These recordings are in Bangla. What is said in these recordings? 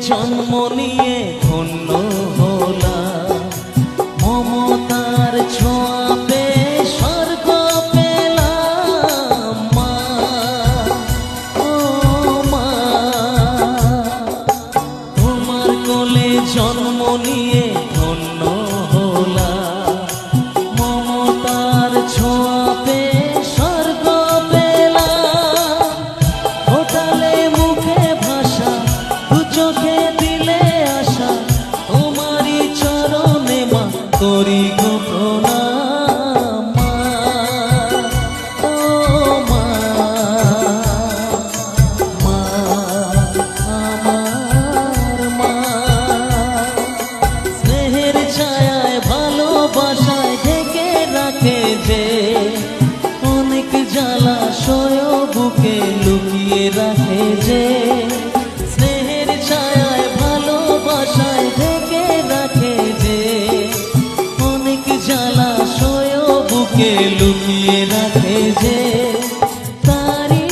জন্ম নিয়ে ধন্য হলাম, মমতার ছোঁয়া পেয়ে স্বর্গ পেলাম। মা, ও মা, তোমার কোলে জন্ম নিয়ে ধন্য হলাম, মমতার ছোঁয়া পেয়ে স্বর্গ পেলাম। ফোটালে মুখে ভাষা, দু চোখে দিলে আশা, তোমারই চরণে মা করি গো প্রণাম। মা, ও মা, মা আমার মা, স্নেহের ছায়ায় ভালোবাসায় ঢেকে রাখে যে, অনেক জ্বালা সয় বুকে লুকিয়ে রাখে যে, স্নেহের ছায়ায় ভালোবাসায় ঢেকে রাখে যে, অনেক জ্বালা সয় বুকে লুকিয়ে রাখে যে, তারি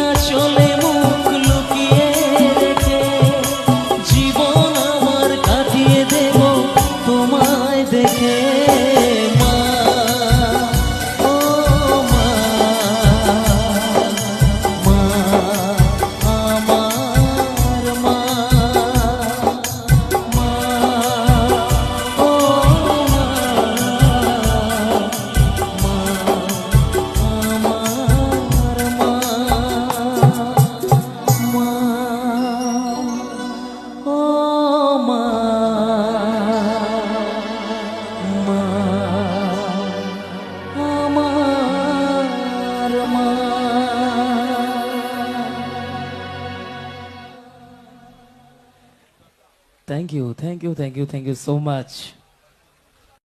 আঁচলে মুখ লুকিয়ে রেখে জীবন আমার কাটিয়ে দেব তোমায় দেখে। মা, ও মা, মা আমার মা, মা, ও মা, মা আমার মা, মা, ও মা, মা আমার মা। Thank you, thank you, thank you, thank you so much.